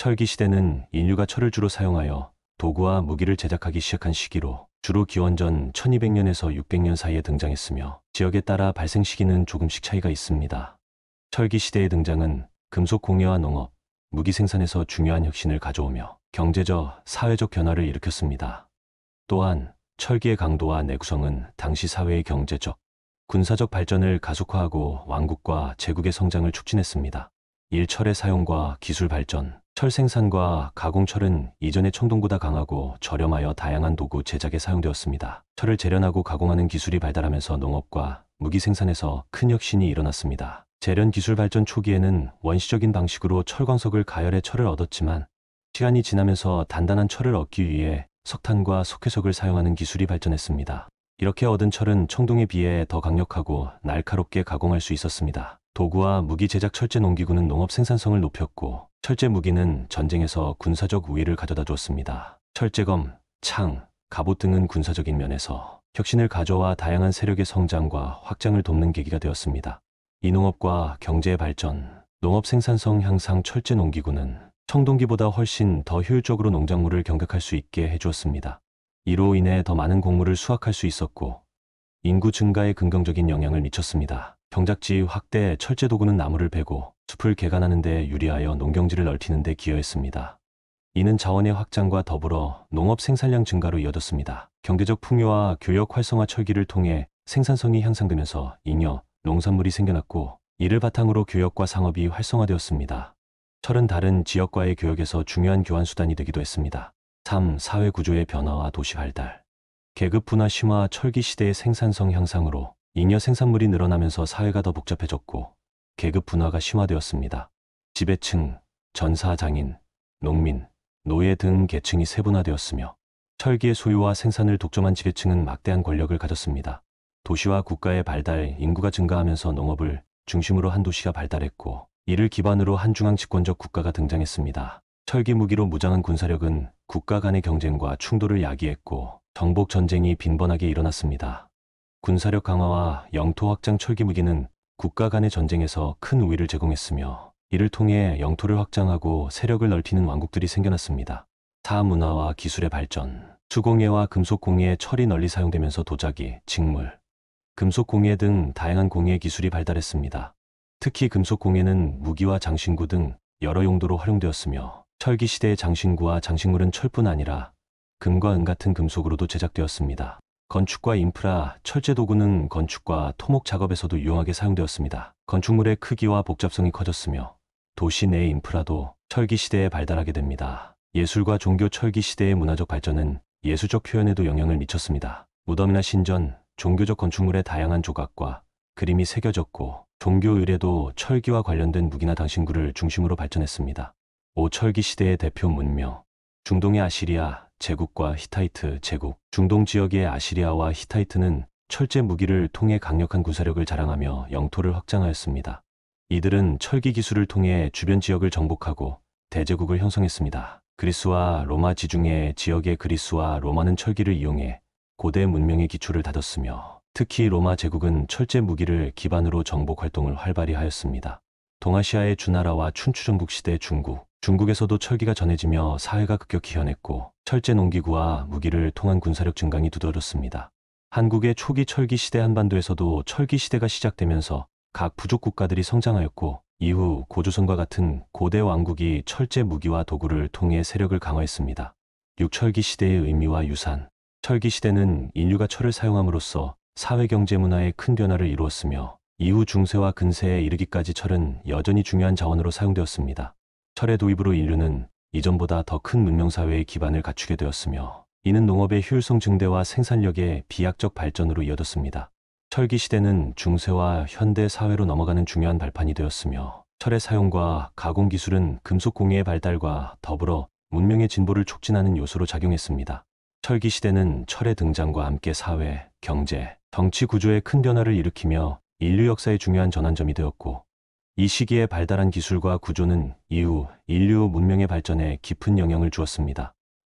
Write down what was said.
철기 시대는 인류가 철을 주로 사용하여 도구와 무기를 제작하기 시작한 시기로 주로 기원전 1200년에서 600년 사이에 등장했으며 지역에 따라 발생 시기는 조금씩 차이가 있습니다. 철기 시대의 등장은 금속 공예와 농업, 무기 생산에서 중요한 혁신을 가져오며 경제적, 사회적 변화를 일으켰습니다. 또한 철기의 강도와 내구성은 당시 사회의 경제적, 군사적 발전을 가속화하고 왕국과 제국의 성장을 촉진했습니다. 일철의 사용과 기술 발전, 철 생산과 가공철은 이전의 청동보다 강하고 저렴하여 다양한 도구 제작에 사용되었습니다. 철을 재련하고 가공하는 기술이 발달하면서 농업과 무기 생산에서 큰 혁신이 일어났습니다. 재련 기술 발전 초기에는 원시적인 방식으로 철광석을 가열해 철을 얻었지만 시간이 지나면서 단단한 철을 얻기 위해 석탄과 석회석을 사용하는 기술이 발전했습니다. 이렇게 얻은 철은 청동에 비해 더 강력하고 날카롭게 가공할 수 있었습니다. 도구와 무기 제작 철제 농기구는 농업 생산성을 높였고 철제 무기는 전쟁에서 군사적 우위를 가져다 주었습니다. 철제검, 창, 갑옷 등은 군사적인 면에서 혁신을 가져와 다양한 세력의 성장과 확장을 돕는 계기가 되었습니다. 이농업과 경제의 발전, 농업 생산성 향상 철제 농기구는 청동기보다 훨씬 더 효율적으로 농작물을 경작할 수 있게 해주었습니다. 이로 인해 더 많은 곡물을 수확할 수 있었고 인구 증가에 긍정적인 영향을 미쳤습니다. 경작지 확대 철제 도구는 나무를 베고 숲을 개간하는 데 유리하여 농경지를 넓히는 데 기여했습니다. 이는 자원의 확장과 더불어 농업 생산량 증가로 이어졌습니다. 경제적 풍요와 교역 활성화 철기를 통해 생산성이 향상되면서 잉여, 농산물이 생겨났고 이를 바탕으로 교역과 상업이 활성화되었습니다. 철은 다른 지역과의 교역에서 중요한 교환 수단이 되기도 했습니다. 3. 사회 구조의 변화와 도시 발달. 계급 분화 심화 철기 시대의 생산성 향상으로 잉여 생산물이 늘어나면서 사회가 더 복잡해졌고 계급 분화가 심화되었습니다. 지배층, 전사, 장인, 농민, 노예 등 계층이 세분화되었으며 철기의 소유와 생산을 독점한 지배층은 막대한 권력을 가졌습니다. 도시와 국가의 발달, 인구가 증가하면서 농업을 중심으로 한 도시가 발달했고 이를 기반으로 한 중앙 집권적 국가가 등장했습니다. 철기 무기로 무장한 군사력은 국가 간의 경쟁과 충돌을 야기했고 정복 전쟁이 빈번하게 일어났습니다. 군사력 강화와 영토 확장 철기 무기는 국가 간의 전쟁에서 큰 우위를 제공했으며 이를 통해 영토를 확장하고 세력을 넓히는 왕국들이 생겨났습니다. 타 문화와 기술의 발전, 수공예와 금속 공예에 철이 널리 사용되면서 도자기, 직물, 금속 공예 등 다양한 공예 기술이 발달했습니다. 특히 금속 공예는 무기와 장신구 등 여러 용도로 활용되었으며 철기 시대의 장신구와 장식물은 철뿐 아니라 금과 은 같은 금속으로도 제작되었습니다. 건축과 인프라, 철제 도구는 건축과 토목 작업에서도 유용하게 사용되었습니다. 건축물의 크기와 복잡성이 커졌으며 도시 내 인프라도 철기 시대에 발달하게 됩니다. 예술과 종교 철기 시대의 문화적 발전은 예술적 표현에도 영향을 미쳤습니다. 무덤이나 신전, 종교적 건축물의 다양한 조각과 그림이 새겨졌고 종교 의례도 철기와 관련된 무기나 장신구를 중심으로 발전했습니다. 5. 철기 시대의 대표 문명. 중동의 아시리아 제국과 히타이트 제국. 중동 지역의 아시리아와 히타이트는 철제 무기를 통해 강력한 군사력을 자랑하며 영토를 확장하였습니다. 이들은 철기 기술을 통해 주변 지역을 정복하고 대제국을 형성했습니다. 그리스와 로마 지중해 지역의 그리스와 로마는 철기를 이용해 고대 문명의 기초를 다졌으며 특히 로마 제국은 철제 무기를 기반으로 정복 활동을 활발히 하였습니다. 동아시아의 주나라와 춘추전국 시대 중국. 중국에서도 철기가 전해지며 사회가 급격히 변했고 철제 농기구와 무기를 통한 군사력 증강이 두드러졌습니다. 한국의 초기 철기 시대 한반도에서도 철기 시대가 시작되면서 각 부족 국가들이 성장하였고 이후 고조선과 같은 고대 왕국이 철제 무기와 도구를 통해 세력을 강화했습니다. 6. 철기 시대의 의미와 유산. 철기 시대는 인류가 철을 사용함으로써 사회 경제 문화에 큰 변화를 이루었으며 이후 중세와 근세에 이르기까지 철은 여전히 중요한 자원으로 사용되었습니다. 철의 도입으로 인류는 이전보다 더 큰 문명사회의 기반을 갖추게 되었으며 이는 농업의 효율성 증대와 생산력의 비약적 발전으로 이어졌습니다. 철기 시대는 중세와 현대 사회로 넘어가는 중요한 발판이 되었으며 철의 사용과 가공 기술은 금속 공예의 발달과 더불어 문명의 진보를 촉진하는 요소로 작용했습니다. 철기 시대는 철의 등장과 함께 사회, 경제, 정치 구조에 큰 변화를 일으키며 인류 역사의 중요한 전환점이 되었고 이 시기에 발달한 기술과 구조는 이후 인류 문명의 발전에 깊은 영향을 주었습니다.